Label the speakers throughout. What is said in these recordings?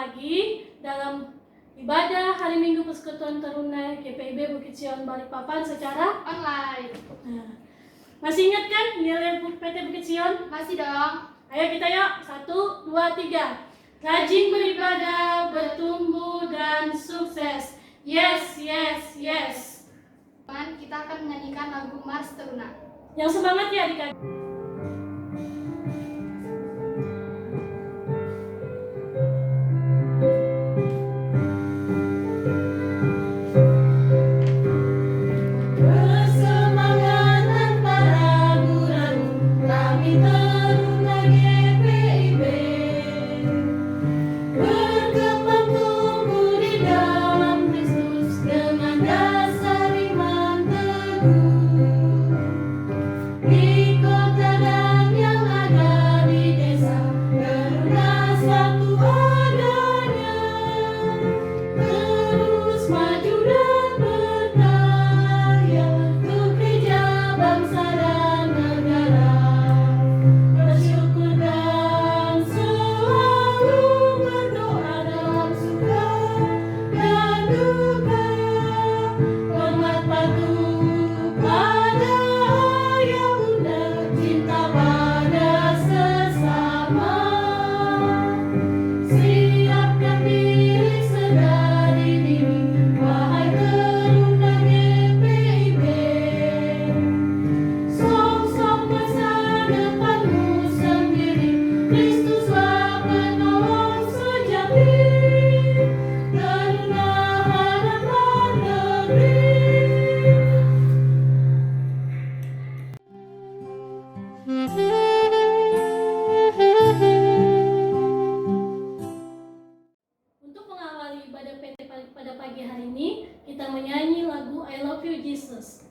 Speaker 1: pagi dalam ibadah hari Minggu Persekutuan Taruna GPIB Bukit Sion Balikpapan secara
Speaker 2: online.
Speaker 1: Nah, masih ingat kan nilai PT Bukit Sion?
Speaker 2: Masih dong.
Speaker 1: Ayo kita yuk, 1, 2, 3. Rajin beribadah, bertumbuh dan sukses. Yes, yes, yes.
Speaker 2: Kita akan menyanyikan lagu Mars Taruna.
Speaker 1: Yang semangat ya adik-adik. Pada pagi hari ini kita menyanyi lagu I Love You Jesus.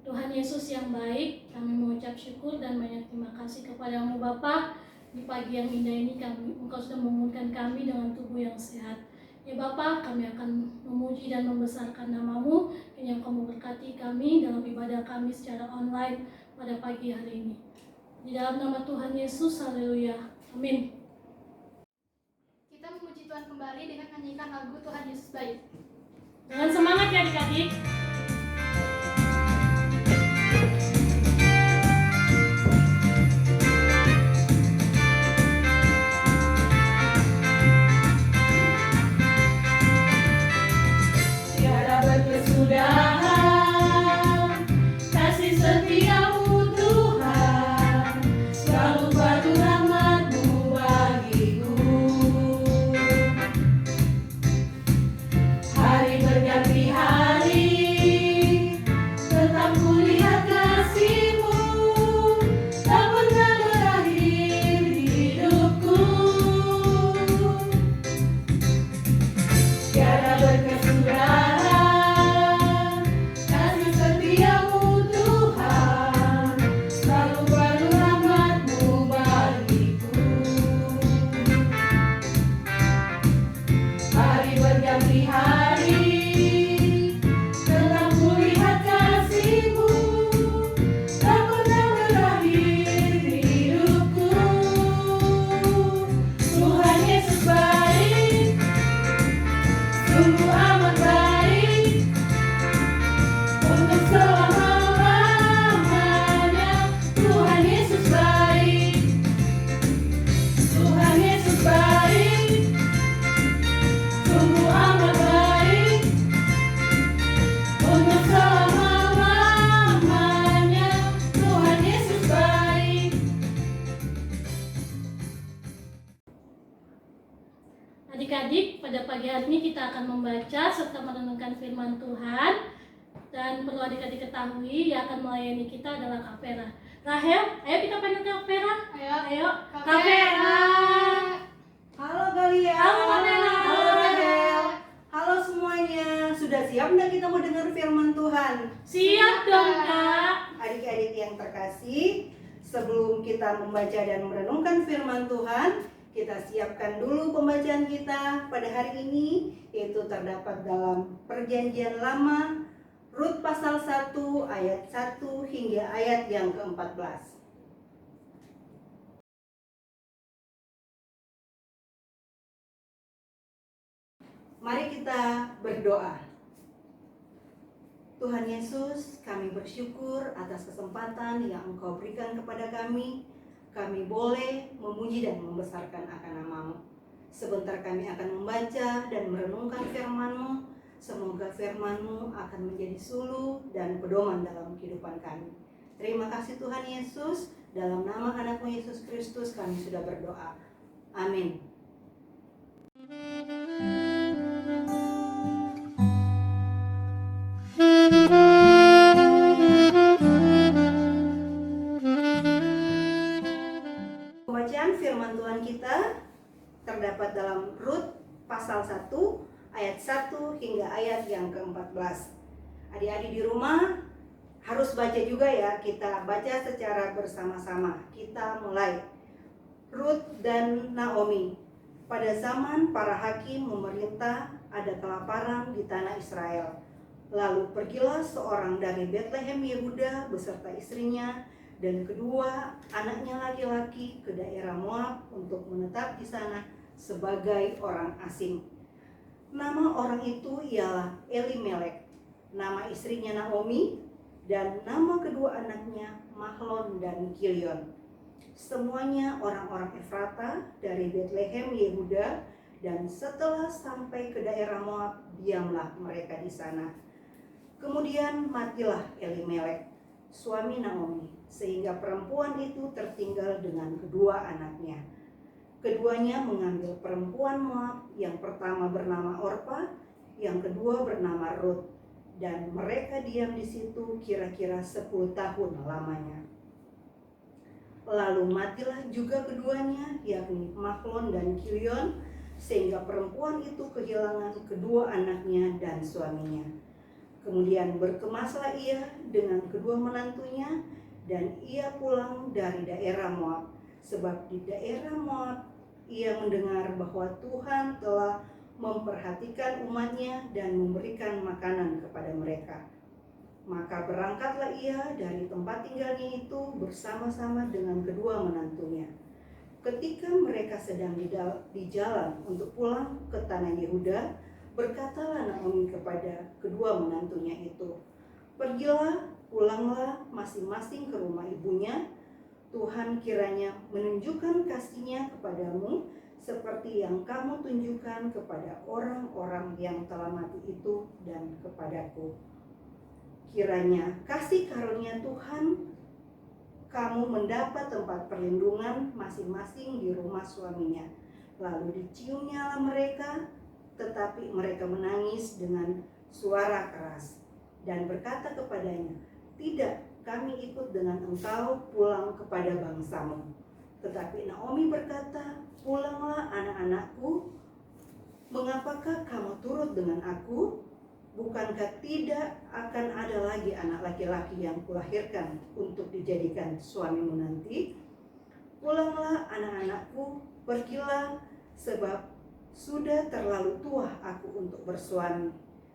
Speaker 1: Tuhan Yesus yang baik, kami mengucap syukur dan banyak terima kasih kepadamu Bapa. Di pagi yang indah ini Engkau sudah membangunkan kami dengan tubuh yang sehat. Ya Bapa, kami akan memuji dan membesarkan nama-Mu yang Kau memberkati kami dalam ibadah kami secara online pada pagi hari ini. Di dalam nama Tuhan Yesus, haleluya. Amin.
Speaker 2: Kita memuji Tuhan kembali dengan menyanyikan lagu Tuhan Yesus baik.
Speaker 1: Dengan semangat ya adik-adik.
Speaker 3: Hari berganti hari
Speaker 1: Adik-adik, pada pagi hari ini kita akan membaca serta merenungkan firman Tuhan. Dan perlu adik-adik ketahui, yang akan melayani kita adalah Kak Vera. Rahel, ayo kita panggil Kak Vera. Ayo. Kak Vera.
Speaker 3: Halo Galia.
Speaker 1: Halo Kak Vera.
Speaker 3: Halo Rahel. Halo semuanya. Sudah siap nggak kita mau dengar firman Tuhan?
Speaker 1: Siap dong Kak.
Speaker 3: Adik-adik yang terkasih, sebelum kita membaca dan merenungkan firman Tuhan, kita siapkan dulu pembacaan kita pada hari ini, yaitu terdapat dalam Perjanjian Lama, Rut pasal 1 ayat 1 hingga ayat yang ke-14. Mari kita berdoa. Tuhan Yesus, kami bersyukur atas kesempatan yang Engkau berikan kepada kami. Kami boleh memuji dan membesarkan akan nama-Mu. Sebentar kami akan membaca dan merenungkan firman-Mu. Semoga firman-Mu akan menjadi suluh dan pedoman dalam kehidupan kami. Terima kasih Tuhan Yesus. Dalam nama anak-Mu Yesus Kristus kami sudah berdoa. Amin. Pembacaan firman Tuhan kita terdapat dalam Rut pasal 1 ayat 1 hingga ayat yang ke-14. Adik-adik di rumah harus baca juga ya, kita baca secara bersama-sama. Kita mulai. Rut dan Naomi. Pada zaman para hakim memerintah, ada kelaparan di tanah Israel. Lalu pergilah seorang dari Betlehem Yehuda beserta istrinya dan kedua anaknya laki-laki ke daerah Moab untuk menetap di sana sebagai orang asing. Nama orang itu ialah Elimelek, nama istrinya Naomi, dan nama kedua anaknya Mahlon dan Kilion. Semuanya orang-orang Efrata dari Betlehem Yehuda, dan setelah sampai ke daerah Moab, diamlah mereka di sana. Kemudian matilah Elimelek, suami Naomi, sehingga perempuan itu tertinggal dengan kedua anaknya. Keduanya mengambil perempuan Moab, yang pertama bernama Orpa, yang kedua bernama Rut, dan mereka diam di situ kira-kira 10 tahun lamanya. Lalu matilah juga keduanya, yakni Mahlon dan Kilion, sehingga perempuan itu kehilangan kedua anaknya dan suaminya. Kemudian berkemaslah ia dengan kedua menantunya, dan ia pulang dari daerah Moab, sebab di daerah Moab ia mendengar bahwa Tuhan telah memperhatikan umatnya dan memberikan makanan kepada mereka. Maka berangkatlah ia dari tempat tinggalnya itu bersama-sama dengan kedua menantunya. Ketika mereka sedang di jalan untuk pulang ke tanah Yehuda, berkatalah Naomi kepada kedua menantunya itu, "Pergilah, pulanglah masing-masing ke rumah ibunya. Tuhan kiranya menunjukkan kasih-Nya kepadamu seperti yang kamu tunjukkan kepada orang-orang yang telah mati itu dan kepadaku. Kiranya kasih karunia Tuhan kamu mendapat tempat perlindungan masing-masing di rumah suaminya." Lalu diciumnya mereka, tetapi mereka menangis dengan suara keras dan berkata kepadanya, "Tidak, kami ikut dengan engkau pulang kepada bangsamu." Tetapi Naomi berkata, "Pulanglah anak-anakku, mengapakah kamu turut dengan aku? Bukankah tidak akan ada lagi anak laki-laki yang kulahirkan untuk dijadikan suamimu nanti? Pulanglah anak-anakku, pergilah, sebab sudah terlalu tua aku untuk bersuami.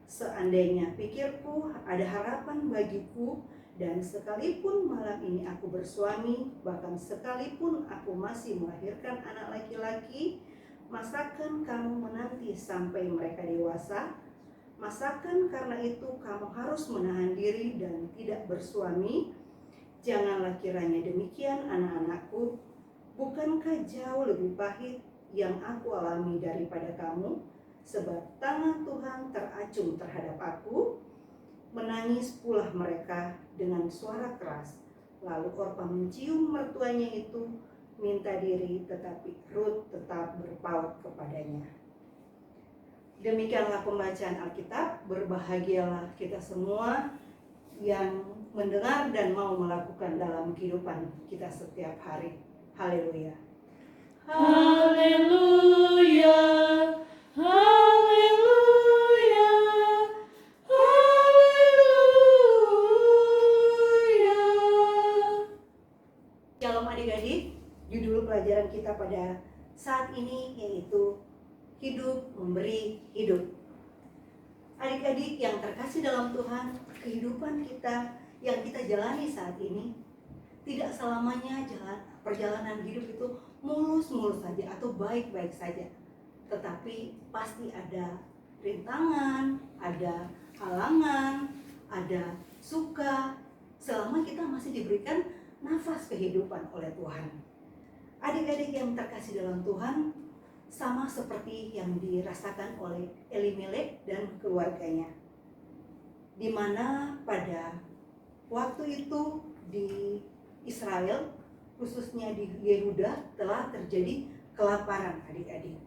Speaker 3: Seandainya pikirku ada harapan bagiku, dan sekalipun malam ini aku bersuami, bahkan sekalipun aku masih melahirkan anak laki-laki, masakan kamu menanti sampai mereka dewasa? Masakan karena itu kamu harus menahan diri dan tidak bersuami? Janganlah kiranya demikian anak-anakku. Bukankah jauh lebih pahit yang aku alami daripada kamu? Sebab tangan Tuhan teracung terhadap aku." Menangis pula mereka dengan suara keras. Lalu Orpa mencium mertuanya itu, minta diri, tetapi Rut tetap berpaut kepadanya. Demikianlah pembacaan Alkitab. Berbahagialah kita semua yang mendengar dan mau melakukan dalam kehidupan kita setiap hari. Haleluya.
Speaker 1: Haleluya, haleluya, haleluya.
Speaker 3: Shalom adik-adik, judul pelajaran kita pada saat ini yaitu hidup memberi hidup. Adik-adik yang terkasih dalam Tuhan, kehidupan kita yang kita jalani saat ini tidak selamanya perjalanan hidup itu mulus-mulus saja atau baik-baik saja. Tetapi pasti ada rintangan, ada halangan, ada suka, selama kita masih diberikan nafas kehidupan oleh Tuhan. Adik-adik yang terkasih dalam Tuhan, sama seperti yang dirasakan oleh Elimelek dan keluarganya, di mana pada waktu itu di Israel, khususnya di Yehuda, telah terjadi kelaparan adik-adik.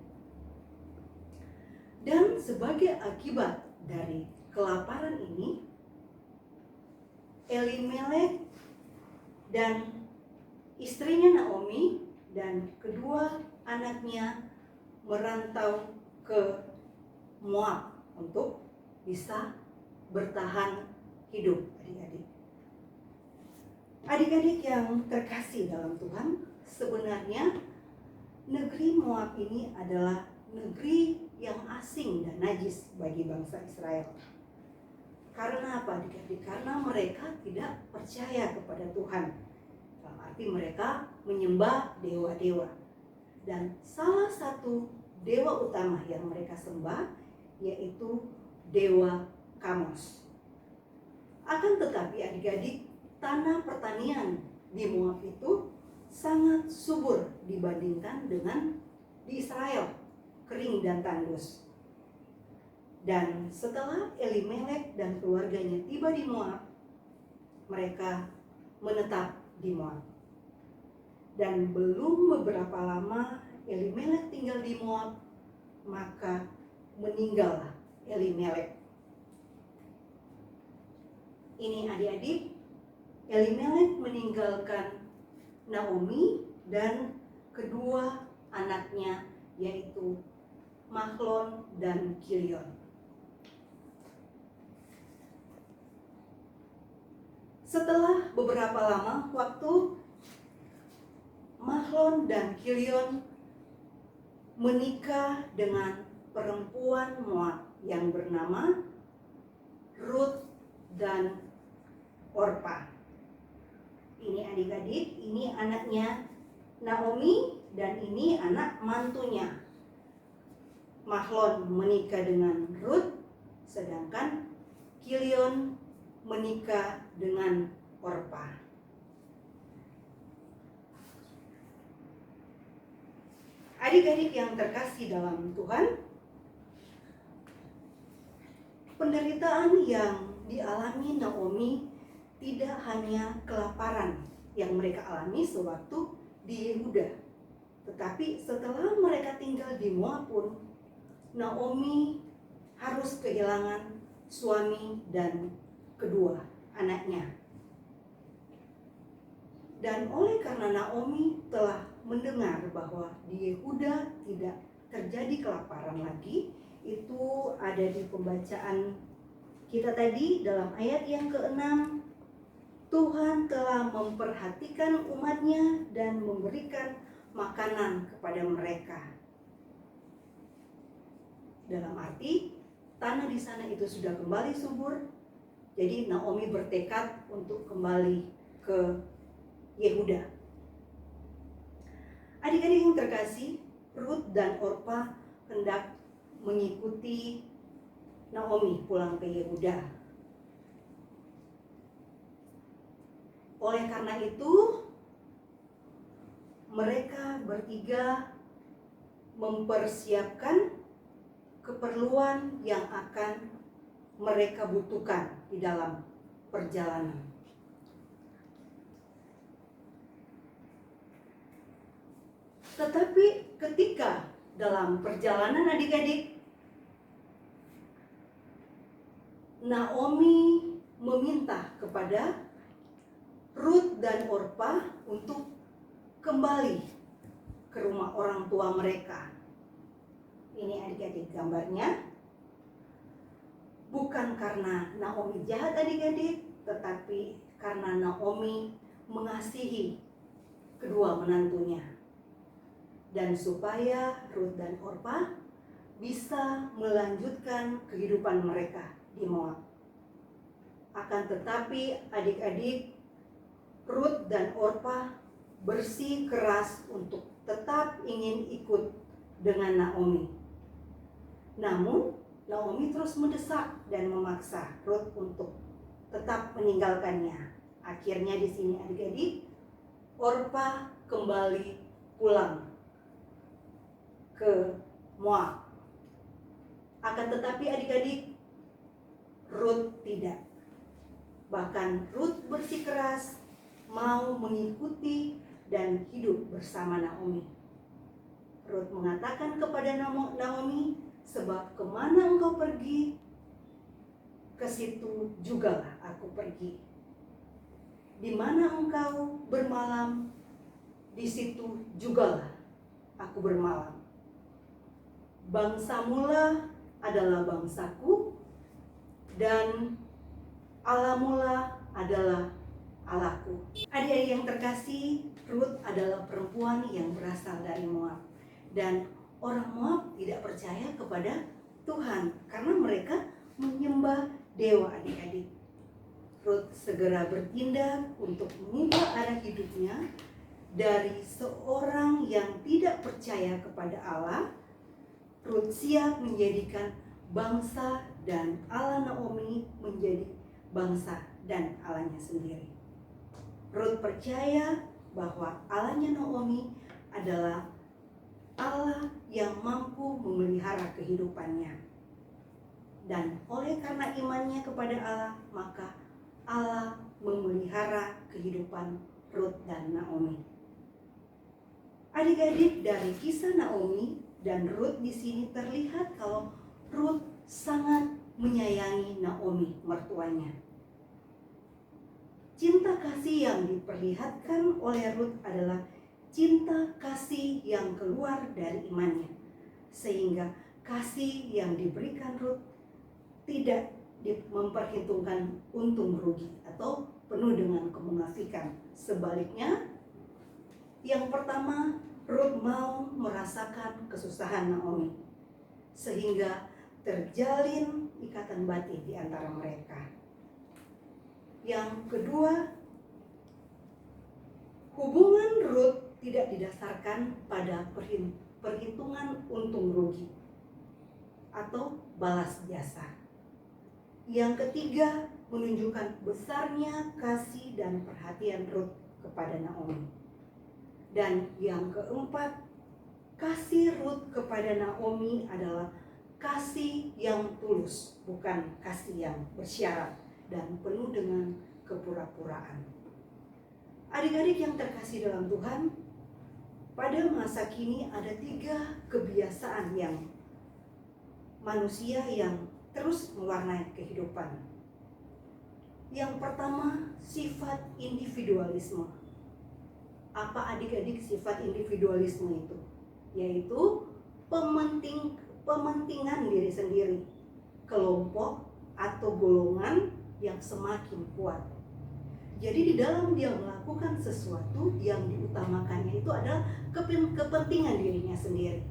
Speaker 3: Dan sebagai akibat dari kelaparan ini, Elimelek dan istrinya Naomi dan kedua anaknya merantau ke Moab untuk bisa bertahan hidup adik-adik. Adik-adik yang terkasih dalam Tuhan, sebenarnya negeri Moab ini adalah negeri yang asing dan najis bagi bangsa Israel. Karena apa adik-adik? Karena mereka tidak percaya kepada Tuhan. Dalam arti mereka menyembah dewa-dewa. Dan salah satu dewa utama yang mereka sembah yaitu dewa Kamos. Akan tetapi adik-adik, tanah pertanian di Moab itu sangat subur dibandingkan dengan di Israel, kering dan tandus. Dan setelah Elimelek dan keluarganya tiba di Moab, mereka menetap di Moab. Dan belum beberapa lama Elimelek tinggal di Moab, maka meninggallah Elimelek. Ini adik-adik, Elimelek meninggalkan Naomi dan kedua anaknya yaitu Mahlon dan Kilion. Setelah beberapa lama waktu, Mahlon dan Kilion menikah dengan perempuan Moab yang bernama Ruth dan Orpa. Ini adik-adik, ini anaknya Naomi dan ini anak mantunya. Mahlon menikah dengan Ruth, sedangkan Kilion menikah dengan Orpa. Adik-adik yang terkasih dalam Tuhan, penderitaan yang dialami Naomi tidak hanya kelaparan yang mereka alami sewaktu di Yehuda, tetapi setelah mereka tinggal di Moab pun, Naomi harus kehilangan suami dan kedua anaknya. Dan oleh karena Naomi telah mendengar bahwa di Yehuda tidak terjadi kelaparan lagi, itu ada di pembacaan kita tadi dalam ayat yang ke-6. Tuhan telah memperhatikan umatnya dan memberikan makanan kepada mereka. Dalam arti tanah di sana itu sudah kembali subur. Jadi Naomi bertekad untuk kembali ke Yehuda. Adik-adik yang terkasih, Ruth dan Orpa hendak mengikuti Naomi pulang ke Yehuda. Oleh karena itu, mereka bertiga mempersiapkan keperluan yang akan mereka butuhkan di dalam perjalanan. Tetapi ketika dalam perjalanan adik-adik, Naomi meminta kepada Rut dan Orpa untuk kembali ke rumah orang tua mereka. Ini adik-adik gambarnya. Bukan karena Naomi jahat adik-adik, tetapi karena Naomi mengasihi kedua menantunya. Dan supaya Rut dan Orpa bisa melanjutkan kehidupan mereka di Moab. Akan tetapi adik-adik, Rut dan Orpa bersikeras untuk tetap ingin ikut dengan Naomi. Namun Naomi terus mendesak dan memaksa Rut untuk tetap meninggalkannya. Akhirnya di sini adik-adik, Orpa kembali pulang ke Moab. Akan tetapi adik-adik, Rut tidak. Bahkan Rut bersikeras mau mengikuti dan hidup bersama Naomi. Rut mengatakan kepada Naomi, sebab kemana engkau pergi, ke situ jugalah aku pergi. Di mana engkau bermalam, di situ jugalah aku bermalam. Bangsamulah adalah bangsaku, dan Allahmulah adalah Allahku. Adik-adik yang terkasih, Rut adalah perempuan yang berasal dari Moab. Dan orang Moab tidak percaya kepada Tuhan karena mereka menyembah dewa adik-adik. Rut segera bertindak untuk mengubah arah hidupnya dari seorang yang tidak percaya kepada Allah. Rut siap menjadikan bangsa dan Allah Naomi menjadi bangsa dan Allahnya sendiri. Rut percaya bahwa Allahnya Naomi adalah Allah yang mampu memelihara kehidupannya. Dan oleh karena imannya kepada Allah, maka Allah memelihara kehidupan Rut dan Naomi. Adik-adik, dari kisah Naomi dan Rut di sini terlihat kalau Rut sangat menyayangi Naomi, mertuanya. Cinta kasih yang diperlihatkan oleh Rut adalah cinta kasih yang keluar dari imannya, sehingga kasih yang diberikan Rut tidak memperhitungkan untung rugi atau penuh dengan kemunafikan. Sebaliknya, yang pertama, Rut mau merasakan kesusahan Naomi, sehingga terjalin ikatan batin di antara mereka. Yang kedua, hubungan Rut tidak didasarkan pada perhitungan untung rugi atau balas jasa. Yang ketiga, menunjukkan besarnya kasih dan perhatian Rut kepada Naomi. Dan yang keempat, kasih Rut kepada Naomi adalah kasih yang tulus, bukan kasih yang bersyarat dan penuh dengan kepura-puraan. Adik-adik yang terkasih dalam Tuhan, pada masa kini ada 3 kebiasaan yang manusia yang terus mewarnai kehidupan. Yang pertama, sifat individualisme. Apa adik-adik sifat individualisme itu? Yaitu pementingan diri sendiri, kelompok atau golongan yang semakin kuat. Jadi di dalam dia melakukan sesuatu, yang diutamakannya itu adalah kepentingan dirinya sendiri,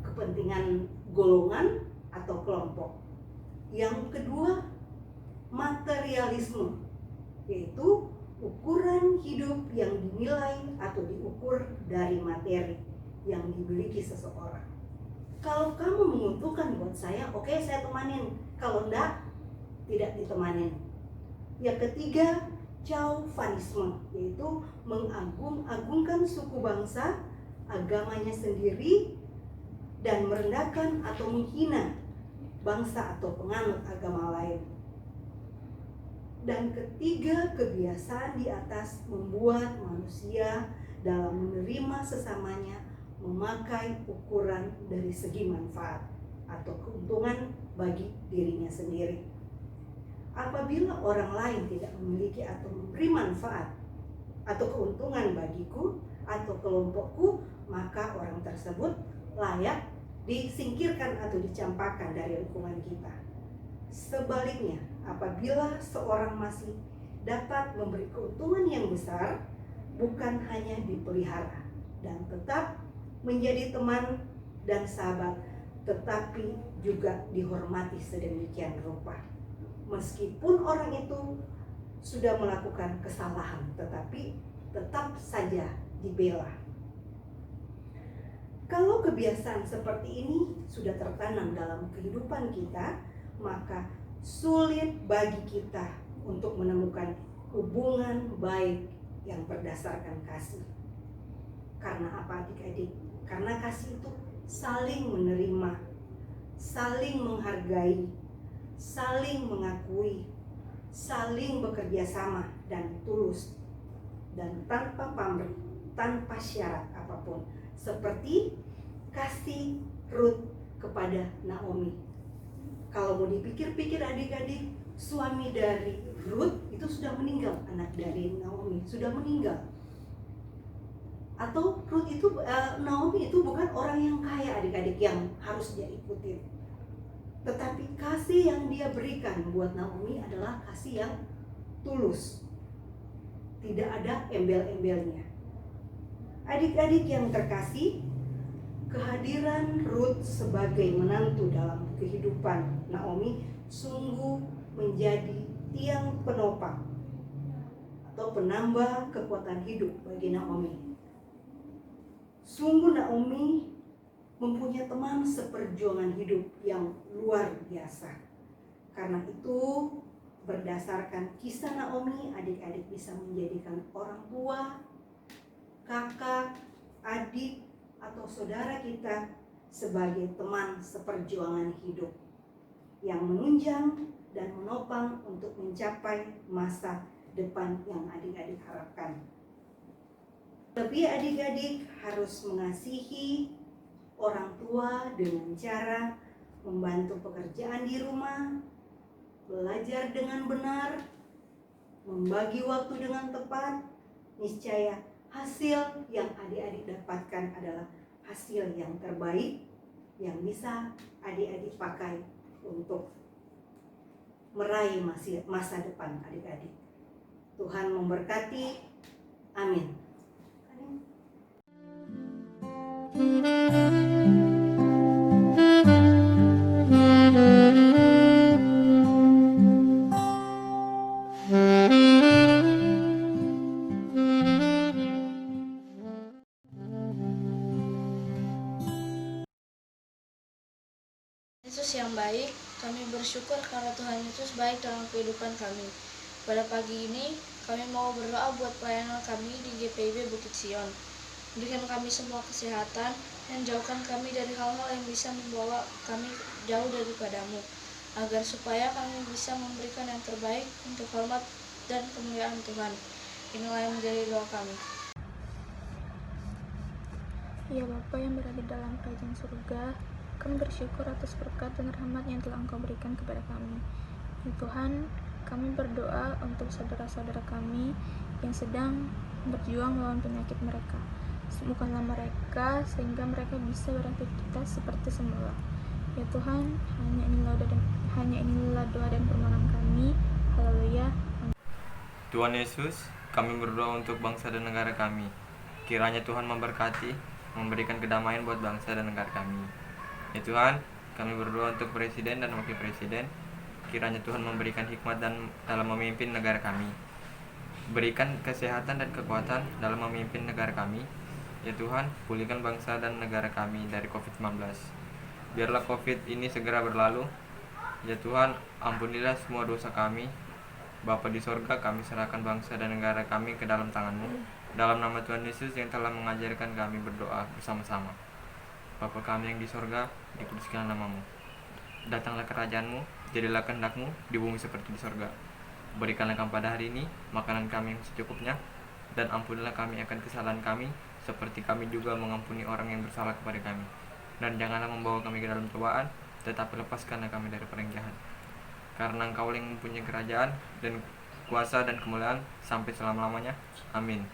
Speaker 3: kepentingan golongan atau kelompok. Yang kedua, materialisme, yaitu ukuran hidup yang dinilai atau diukur dari materi yang dimiliki seseorang. Kalau kamu menguntungkan buat saya, oke, saya temanin. Kalau enggak, tidak ditemanin. Yang ketiga, chauvinisme, yaitu mengagung-agungkan suku bangsa, agamanya sendiri, dan merendahkan atau menghina bangsa atau penganut agama lain. Dan ketiga, kebiasaan di atas membuat manusia dalam menerima sesamanya memakai ukuran dari segi manfaat atau keuntungan bagi dirinya sendiri. apabila orang lain tidak memiliki atau memberi manfaat atau keuntungan bagiku atau kelompokku, maka orang tersebut layak disingkirkan atau dicampakkan dari lingkungan kita. Sebaliknya, apabila seorang masih dapat memberi keuntungan yang besar, bukan hanya dipelihara dan tetap menjadi teman dan sahabat, tetapi juga dihormati sedemikian rupa. Meskipun orang itu sudah melakukan kesalahan, tetapi tetap saja dibela. Kalau kebiasaan seperti ini sudah tertanam dalam kehidupan kita, maka sulit bagi kita untuk menemukan hubungan baik yang berdasarkan kasih. Karena apa adik-adik? Karena kasih itu saling menerima, saling menghargai, saling mengakui, saling bekerja sama dan tulus, dan tanpa pamrih, tanpa syarat apapun, seperti kasih Ruth kepada Naomi. Kalau mau dipikir-pikir adik-adik, suami dari Ruth itu sudah meninggal, anak dari Naomi sudah meninggal. Atau Ruth itu, Naomi itu bukan orang yang kaya adik-adik yang harus dia ikutin. Tetapi kasih yang dia berikan buat Naomi adalah kasih yang tulus. Tidak ada embel-embelnya. Adik-adik yang terkasih, kehadiran Ruth sebagai menantu dalam kehidupan Naomi sungguh menjadi tiang penopang atau penambah kekuatan hidup bagi Naomi. Sungguh Naomi mempunyai teman seperjuangan hidup yang luar biasa. Karena itu, berdasarkan kisah Naomi, adik-adik bisa menjadikan orang tua, kakak, adik, atau saudara kita sebagai teman seperjuangan hidup yang menunjang dan menopang untuk mencapai masa depan yang adik-adik harapkan. Tapi adik-adik harus mengasihi orang tua dengan cara membantu pekerjaan di rumah, belajar dengan benar, membagi waktu dengan tepat. Niscaya hasil yang adik-adik dapatkan adalah hasil yang terbaik yang bisa adik-adik pakai untuk meraih masa depan adik-adik. Tuhan memberkati. Amin.
Speaker 4: Yesus yang baik, kami bersyukur karena Tuhan Yesus baik dalam kehidupan kami. Pada pagi ini, kami mau berdoa buat pelayanan kami di GPIB Bukit Sion. Berikan kami semua kesehatan dan jauhkan kami dari hal-hal yang bisa membawa kami jauh daripadamu, agar supaya kami bisa memberikan yang terbaik untuk hormat dan kemuliaan Tuhan. Inilah yang menjadi doa kami.
Speaker 2: Ya Bapa yang berada dalam kerajaan surga, kami bersyukur atas berkat dan rahmat yang telah Engkau berikan kepada kami. Ya Tuhan, kami berdoa untuk saudara-saudara kami yang sedang berjuang melawan penyakit mereka. Sembuhkanlah mereka sehingga mereka bisa beraktivitas seperti semula. Ya Tuhan, hanya inilah doa dan permohonan kami. Haleluya.
Speaker 5: Tuhan Yesus, kami berdoa untuk bangsa dan negara kami. Kiranya Tuhan memberkati, memberikan kedamaian buat bangsa dan negara kami. Ya Tuhan, kami berdoa untuk presiden dan wakil presiden. Kiranya Tuhan memberikan hikmat dalam memimpin negara kami. Berikan kesehatan dan kekuatan dalam memimpin negara kami. Ya Tuhan, pulihkan bangsa dan negara kami dari COVID-19. Biarlah COVID ini segera berlalu. Ya Tuhan, ampunilah semua dosa kami. Bapa di sorga, kami serahkan bangsa dan negara kami ke dalam tangan-Mu. Dalam nama Tuhan Yesus yang telah mengajarkan kami berdoa bersama-sama. Bapa kami yang di sorga, dikuduskanlah nama-Mu. Datanglah kerajaan-Mu, jadilah kehendak-Mu di bumi seperti di sorga. Berikanlah kami pada hari ini makanan kami yang secukupnya, dan ampunilah kami akan kesalahan kami, seperti kami juga mengampuni orang yang bersalah kepada kami. Dan janganlah membawa kami ke dalam cobaan, tetapi lepaskanlah kami dari yang jahat. karena Engkau yang mempunyai kerajaan dan kuasa dan kemuliaan sampai selama-lamanya. Amin.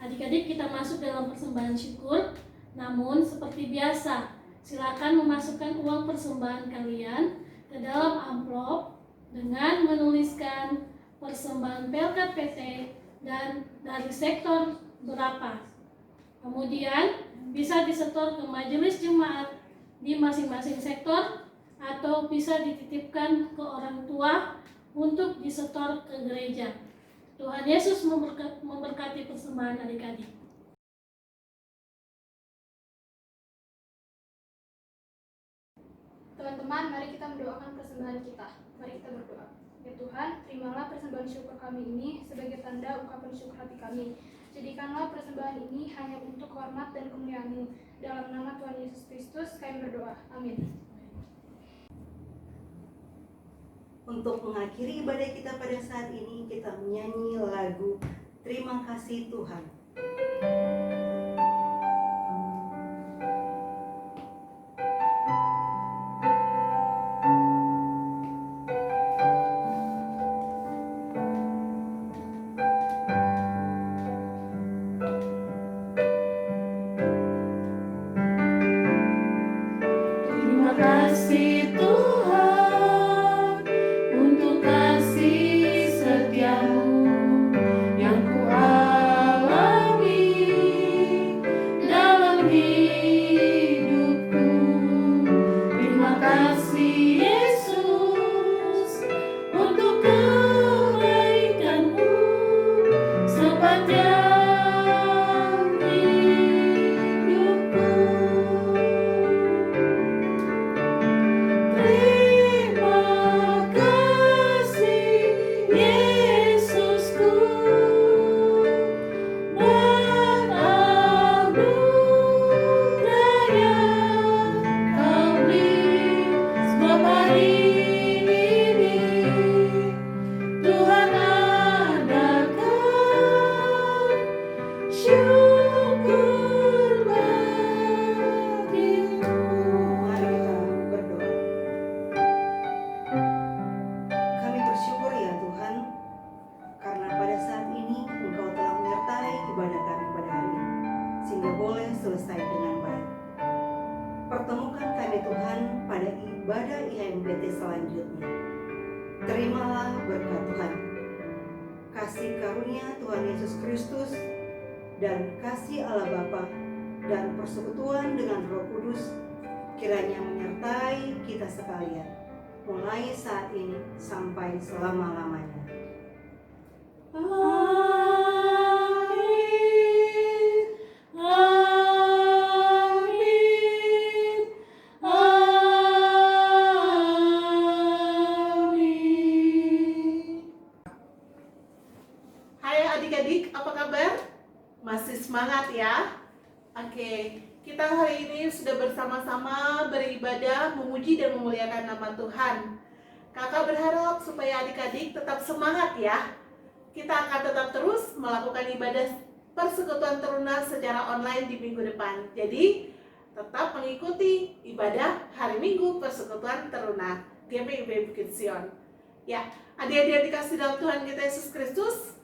Speaker 1: Adik-adik, kita masuk dalam persembahan syukur. Namun seperti biasa, silakan memasukkan uang persembahan kalian ke dalam amplop dengan menuliskan persembahan Pelkat PT dan dari sektor berapa. Kemudian bisa disetor ke majelis jemaat di masing-masing sektor atau bisa dititipkan ke orang tua untuk disetor ke gereja. Tuhan Yesus memberkati persembahan adik-adik.
Speaker 2: Teman-teman, mari kita mendoakan persembahan kita. Mari kita berdoa. Ya Tuhan, terimalah persembahan syukur kami ini sebagai tanda ungkapan syukur hati kami. Jadikanlah persembahan ini hanya untuk hormat dan kemuliaan-Mu. Dalam nama Tuhan Yesus Kristus kami berdoa. Amin.
Speaker 3: Untuk mengakhiri ibadah kita pada saat ini, kita menyanyi lagu Terima Kasih Tuhan.
Speaker 1: Terima kasih Tuhan untuk kasih setiamu yang kualami dalam hidupku. Terima kasih Yesus untuk kebaikan-Mu sepanjang hidupku. Terima kasih Yesusku, buat anugerah yang Kau beri. Sebab hari ini Tuhan adakan syukur bagimu.
Speaker 3: Mari kita berdoa. Kami bersyukur ya Tuhan, karena pada saat ini Engkau telah menyertai ibadah kami pada hari ini, sehingga boleh selesai dengan baik. Pertemukan kami Tuhan pada ibadah IHMBT selanjutnya. Terimalah berkat Tuhan. Kasih karunia Tuhan Yesus Kristus dan kasih Allah Bapa dan persekutuan dengan Roh Kudus kiranya menyertai kita sekalian, mulai saat ini sampai selama-lamanya.
Speaker 1: Amin. Amin. Amin.
Speaker 6: Hai adik-adik, apa kabar? Masih semangat ya? Oke, kita hari ini sudah bersama-sama beribadah, memuji dan memuliakan nama Tuhan. Kakak berharap supaya adik-adik tetap semangat ya. Kita akan tetap terus melakukan ibadah persekutuan teruna secara online di minggu depan. Jadi, tetap mengikuti ibadah hari Minggu persekutuan teruna GPIB Bukit Sion. Ya, adik-adik dikasih dalam Tuhan kita Yesus Kristus.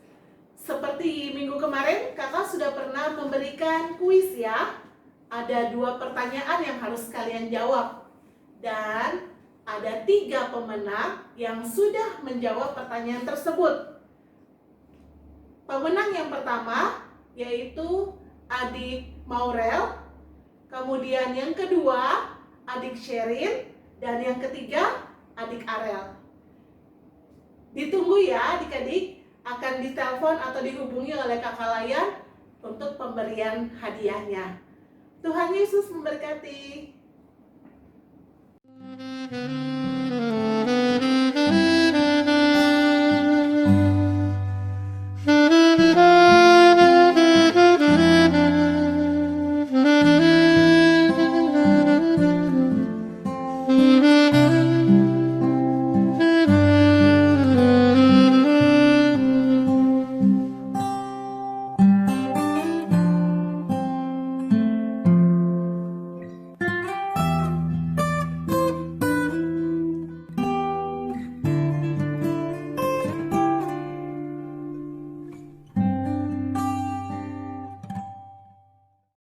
Speaker 6: Seperti minggu kemarin, kakak sudah pernah memberikan kuis ya. Ada 2 pertanyaan yang harus kalian jawab. Dan ada 3 pemenang yang sudah menjawab pertanyaan tersebut. Pemenang yang pertama yaitu adik Maurel. Kemudian yang kedua adik Sherin. Dan yang ketiga adik Arel. Ditunggu ya adik-adik. Akan ditelepon atau dihubungi oleh kakak Layan untuk pemberian hadiahnya. Tuhan Yesus memberkati.